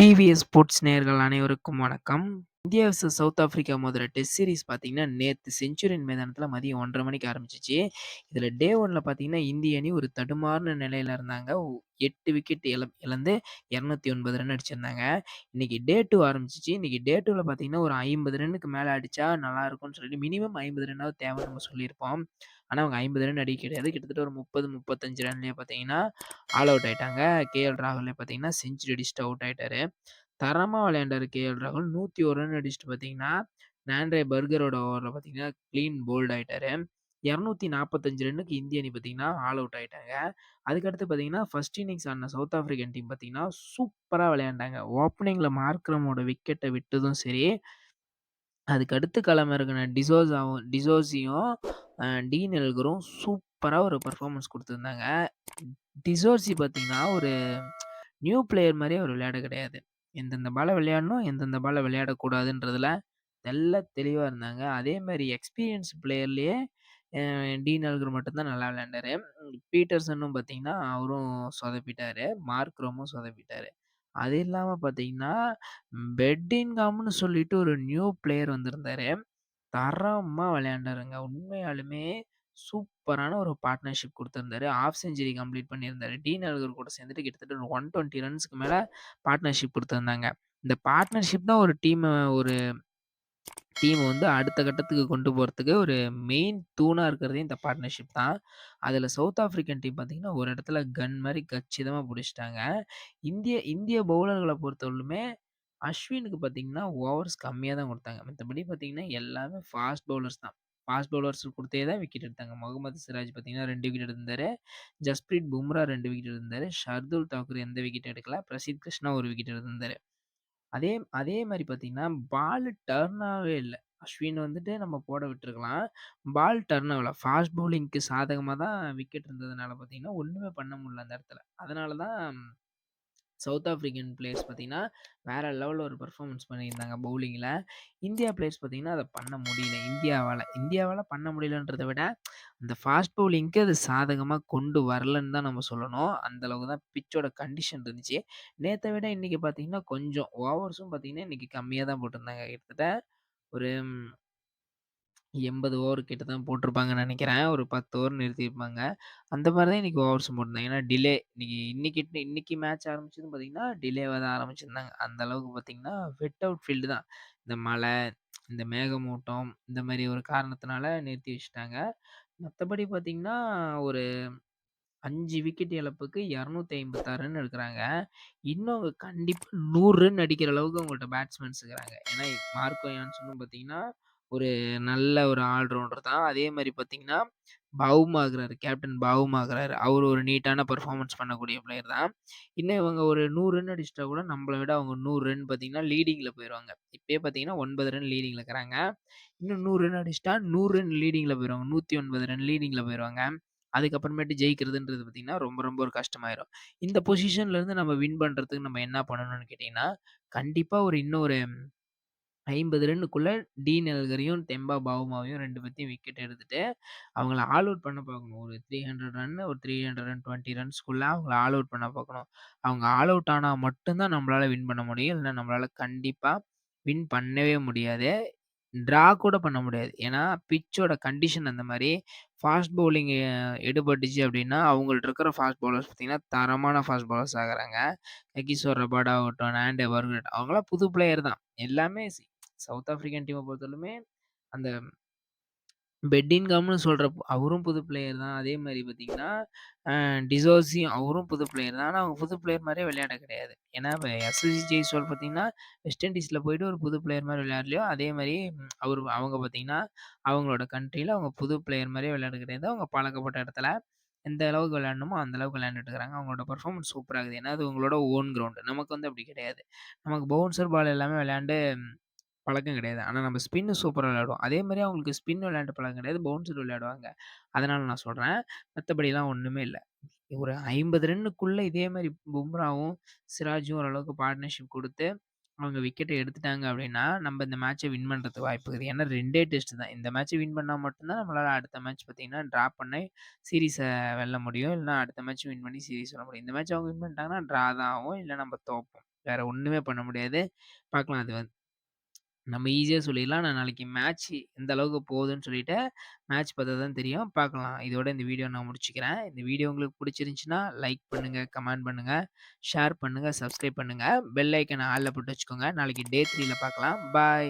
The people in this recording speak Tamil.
டிவிஎஸ் ஸ்போர்ட்ஸ் நேயர்கள் அனைவருக்கும் வணக்கம். இந்தியா வெர்சஸ் சவுத் ஆஃப்ரிக்கா மோதுற டெஸ்ட் சீரிஸ் பார்த்தீங்கன்னா, நேத்து செஞ்சுரியன் மைதானத்தில மதியம் 1:30 மணிக்கு ஆரம்பிச்சுச்சு. இதில டே 1ல பார்த்தீங்கன்னா, இந்திய அணி ஒரு தடுமாறுன நிலையில இருந்தாங்க. 8 விக்கெட் இழந்து 209 ரன் அடிச்சிருந்தாங்க. இன்னைக்கு டே 2 ஆரம்பிச்சுச்சு. இன்னைக்கு டே 2ல பார்த்தீங்கன்னா, ஒரு 50 ரன்னுக்கு மேல அடிச்சா நல்லாருக்கும்னு சொல்லிட்டு மினிமம் 50 ரன்னாவது தேவைன்னு நம்ம சொல்லியிருப்போம். ஆனா, அவங்க 50 ரன் அடிக்க கிடையாது. கிட்டத்தட்ட ஒரு 30, 35 ரன்லயே பார்த்தீங்கன்னா, ஆல் அவுட் ஆயிட்டாங்க. கேஎல் ராகுலே பார்த்தீங்கன்னா, செஞ்சுரி அடிச்சுட்டு அவுட் ஆயிட்டாரு. தரமா விளையாண்டாரு கேஎல் ராகுல். 101 ரன் அடிச்சுட்டு பார்த்தீங்கன்னா, நான்ட்ரே பர்கரோட ஓவர்ல பார்த்தீங்கன்னா, கிளீன் போல்ட் ஆயிட்டாரு. 245 ரன்னுக்கு இந்திய அணி பார்த்தீங்கன்னா, ஆல் அவுட் ஆயிட்டாங்க. அதுக்கடுத்து பார்த்தீங்கன்னா, ஃபர்ஸ்ட் இன்னிங்ஸ் ஆடுன சவுத் ஆஃப்ரிக்கன் டீம் பார்த்தீங்கன்னா, சூப்பரா விளையாண்டாங்க. ஓப்பனிங்ல மார்க்ரமோட விக்கெட்ட விட்டதும் சரி, அதுக்கு அடுத்து களமிறங்குன டிசோசியும், டீன் எல்கரும் சூப்பரா ஒரு பெர்ஃபார்மன்ஸ் குடுத்திருந்தாங்க. டிசோர்சி பார்த்தீங்கன்னா, ஒரு நியூ பிளேயர் மாரியே அவரு விளையாட கிடையாது. எந்தெந்த பால விளையாடணும், எந்தெந்த பால விளையாடக்கூடாதுன்றதுல தெளிவா இருந்தாங்க. அதே மாரி எக்ஸ்பீரியன்ஸ் பிளேயர்லயே அ டீன் எல்கர் மட்டும் தான் நல்லா விளையாண்டாரு. பீட்டர்சனும் பார்த்தீங்கன்னா, அவரும் சொதப்பிட்டாரு. மார்க்ரமும் சொதப்பிட்டாரு. அது இல்லாம பார்த்தீங்கன்னா, பெட்டிங்காம்னு சொல்லிட்டு ஒரு நியூ பிளேயர் வந்திருந்தாரு. தரமா விளையாண்டாருங்க. உண்மையாலுமே சூப்பரான ஒரு பார்ட்னர்ஷிப் குடுத்திருந்தாரு. ஹாஃப் செஞ்சுரி கம்ப்ளீட் பண்ணியிருந்தாரு. டீன் எல்கர் கூட சேர்ந்துட்டு கிட்டத்தட்ட ஒரு 120 ரன்ஸ்க்கு மேல பார்ட்னர்ஷிப் குடுத்திருந்தாங்க. இந்த பார்ட்னர்ஷிப் தான் ஒரு டீம வந்து அடுத்த கட்டத்துக்கு கொண்டு போறதுக்கு ஒரு மெயின் தூணா இருக்கிறதே இந்த பார்ட்னர்ஷிப் தான். அதுல சவுத் ஆஃப்ரிக்கன் டீம் பார்த்தீங்கன்னா, ஒரு இடத்துல கன் மாரி கச்சிதமா புடிச்சுட்டாங்க. இந்திய இந்திய பவுலர்கள பொறுத்தவரையிலுமே அஸ்வினுக்கு பார்த்தீங்கன்னா, ஓவர்ஸ் கம்மியா தான் குடுத்தாங்க. மத்தபடி பார்த்தீங்கன்னா, எல்லாமே ஃபாஸ்ட் பவுலர்ஸ் தான். ஃபாஸ்ட் பவுலர்ஸ் குடுத்தே தான் விக்கெட் எடுத்தாங்க. முகமது சிராஜ் பார்த்தீங்கன்னா 2 விக்கெட் எடுத்திருந்தாரு. ஜஸ்பிரீத் பும்ரா 2 விக்கெட் எடுத்திருந்தாரு. ஷர்துல் தாக்கூர் எந்த விக்கெட்டும் எடுக்கல. பிரசித் கிருஷ்ணா 1 விக்கெட் எடுத்திருந்தாரு. அதே அதே மாரி பார்த்தீங்கன்னா, பால் டர்ன் ஆகவே இல்ல. அஸ்வின் வந்துட்டு நம்ம போட விட்டுருக்கலாம். பால் டர்ன் ஆகல. ஃபாஸ்ட் பவுலிங்க்கு சாதகமா தான் விக்கெட் இருந்ததுனால பார்த்தீங்கன்னா, ஒண்ணுமே பண்ண முடியல அந்த இடத்துல. அதனால தான் சவுத் ஆஃப்ரிக்கன் பிளேயர்ஸ் பார்த்தீங்கன்னா, வேற லெவல்ல ஒரு பெர்ஃபார்மன்ஸ் பண்ணியிருந்தாங்க பவுலிங்ல. இந்தியா பிளேயர்ஸ் பார்த்தீங்கன்னா, அத பண்ண முடியல இந்தியாவால. இந்தியாவால பண்ண முடியலன்றத விட, அந்த ஃபாஸ்ட் பவுலிங்க்கு அது சாதகமா கொண்டு வரலன்னு தான் நம்ம சொல்லணும். அந்த அளவுக்கு தான் பிட்சோட கண்டிஷன் இருந்துச்சு. நேத்த விட இன்னைக்கு பார்த்தீங்கன்னா, கொஞ்சம் ஓவர்ஸும் பார்த்தீங்கன்னா, இன்னைக்கு கம்மியா தான் போட்டிருந்தாங்க. கிட்டத்தட்ட ஒரு 80 ஓவர் கிட்ட தான் போட்டிருப்பாங்கன்னு நெனைக்கிறேன். ஒரு 10 ஓவர் நிறுத்தியிருப்பாங்க. அந்த மாரி தான் இன்னைக்கு ஓவர்ஸும் போட்டிருந்தாங்க. ஏன்னா டிலே இன்னைக்கு மேட்ச் ஆரம்பிச்சதும் பார்த்தீங்கன்னா, டிலேவா தான் ஆரம்பிச்சிருந்தாங்க. அந்த அளவுக்கு பார்த்தீங்கன்னா, வெட் அவுட் ஃபீல்டு தான். இந்த மழை, இந்த மேகமூட்டம் இந்த மாரி ஒரு காரணத்தினால நிறுத்தி வச்சுட்டாங்க. மத்தபடி பார்த்தீங்கன்னா, ஒரு 5 விக்கெட் இழப்புக்கு 256 ரன் எடுக்குறாங்க. இன்னும் அவங்க கண்டிப்பா 100 ரன் அடிக்கிற அளவுக்கு அவங்கள்ட்ட பேட்ஸ்மேன்ஸ் இருக்கிறாங்க. ஏன்னா, மார்க்கோ யான்சனும் பார்த்தீங்கன்னா, ஒரு நல்ல ஒரு ஆல்ரவுண்டர் தான். அதே மாரி பார்த்தீங்கன்னா, பவுமா இருக்கிறாரு. கேப்டன் பவுமா இருக்கிறாரு. அவரு ஒரு நீட்டான பெர்ஃபார்மன்ஸ் பண்ணக்கூடிய பிளேயர் தான். இன்னும் இவங்க ஒரு 100 ரன் அடிச்சிட்டா கூட நம்மள விட அவங்க 100 ரன் பார்த்தீங்கன்னா, லீடிங்ல போயிருவாங்க. இப்பயே பார்த்தீங்கன்னா 9 ரன் லீடிங்ல இருக்கிறாங்க. இன்னும் 100 ரன் அடிச்சுட்டா 100 ரன் லீடிங்ல போயிருவாங்க. 109 ரன் லீடிங்ல போயிருவாங்க. அதுக்கப்புறமேட்டு ஜெயிக்கிறதுன்றது பார்த்தீங்கன்னா, ரொம்ப ரொம்ப ஒரு கஷ்டமாயிரும். இந்த பொசிஷன்ல இருந்து நம்ம வின் பண்றதுக்கு நம்ம என்ன பண்ணணும்னு கேட்டீங்கன்னா, கண்டிப்பா இன்னும் ஒரு 50 ரன்னுக்குள்ள டீன் எல்கரையும், தெம்பா பாவுமாவையும் 2 பேத்தையும் விக்கெட் எடுத்துட்டு, அவங்கள ஆல் அவுட் பண்ண பார்க்கணும். ஒரு 300 ரன், ஒரு 320 ரன்ஸ்க்குள்ள அவங்கள ஆல் அவுட் பண்ண பார்க்கணும். அவங்க ஆல் அவுட் ஆனா மட்டும் தான் நம்மளால வின் பண்ண முடியும். இல்ல நம்மளால கண்டிப்பா வின் பண்ணவே முடியாது. ட்ரா கூட பண்ண முடியாது. ஏன்னா, பிட்சோட கண்டிஷன் அந்த மாரி. ஃபாஸ்ட் பவுலிங் எடுபட்டுச்சு அப்டின்னா, அவங்கள்ட்ட இருக்கிற ஃபாஸ்ட் பவுலர்ஸ் பார்த்தீங்கன்னா, தரமான ஃபாஸ்ட் பவுலர்ஸ் ஆகுறாங்க. ககிசோர் ரபாடா ஆகட்டும், நான்டே பர்கட் அவங்கலாம் புது பிளேயர் தான். எல்லாமே சவுத் ஆஃப்ரிக்கன் டீம பொறுத்தவரையிலுமே அந்த பெட்டின்கம்னு சொல்ற அவரும் புது பிளேயர் தான். அதே மாரி பார்த்தீங்கன்னா, அ டிசோர்சியும் அவரும் புது பிளேயர் தான். ஆனா, அவங்க புது பிளேயர் மாரியே விளையாட கிடையாது. ஏன்னா, இப்ப எஸ்எஸ்சி ஜெய்ஸ்வால் பார்த்தீங்கன்னா, வெஸ்ட் இண்டீஸ்ல போயிட்டு ஒரு புது பிளேயர் மாரி விளையாடலையோ, அதே மாரி அவங்க பார்த்தீங்கன்னா, அவங்களோட கண்ட்ரில அவங்க புது பிளேயர் மாரியே விளையாட கிடையாது. அவங்க பழக்கப்பட்ட இடத்துல எந்த அளவுக்கு விளையாடணுமோ, அந்த அளவுக்கு விளையாண்டுட்டு இருக்கிறாங்க. அவங்களோட பெர்ஃபார்மன்ஸ் சூப்பரா இருக்குது. ஏன்னா, அது உங்களோட ஓன் கிரவுண்ட். நமக்கு வந்து அப்படி கிடையாது. நமக்கு பவுன்சர் பால் எல்லாமே விளையாண்டு பழக்கம் கிடையாது. ஆனா நம்ம ஸ்பின் சூப்பரா விளையாடுவோம். அதே மாரி அவங்களுக்கு ஸ்பின் விளையாண்டு பழக்கம் கிடையாது. பவுன்சர் விளையாடுவாங்க. அதனால நான் சொல்றேன். மத்தபடிலாம் ஒண்ணுமே இல்ல. ஒரு 50 ரன்னுக்குள்ள இதே மாரி பும்ராவும், சிராஜும் ஓரளவுக்கு பார்ட்னர்ஷிப் குடுத்து, அவங்க விக்கெட்ட எடுத்துட்டாங்க அப்டின்னா, நம்ம இந்த மேட்ச வின் பண்றதுக்கு வாய்ப்பு இருக்குது. ஏன்னா 2டே டெஸ்ட் தான். இந்த மேட்ச வின் பண்ணா மட்டும் தான் நம்மளால அடுத்த மேட்ச் பார்த்தீங்கன்னா, டிரா பண்ணி சீரிஸ வெல்ல முடியும். இல்லனா அடுத்த மேட்ச் வின் பண்ணி சீரிஸ் வெல்ல முடியும். இந்த மேட்ச் அவங்க வின் பண்ணிட்டாங்கன்னா, டிரா தான் ஆகும். இல்ல நம்ம தோப்போம். வேற ஒண்ணுமே பண்ண முடியாது. பார்க்கலாம் அது நம்ம ஈஸியா சொல்லிடலாம். நான் நாளைக்கு மேட்ச் எந்த அளவுக்கு போகுதுன்னு சொல்லிட்டு, மேட்ச் பார்த்தா தான் தெரியும். பார்க்கலாம். இதோட இந்த வீடியோ நான் முடிச்சுக்கிறேன். இந்த வீடியோ உங்களுக்கு பிடிச்சிருந்துச்சுன்னா, லைக் பண்ணுங்க, கமெண்ட் பண்ணுங்க, ஷேர் பண்ணுங்க, சப்ஸ்கிரைப் பண்ணுங்க. பெல் ஐக்கான ஆல்ல போட்டு வச்சுக்கோங்க. நாளைக்கு டே 3ல பார்க்கலாம். பாய்.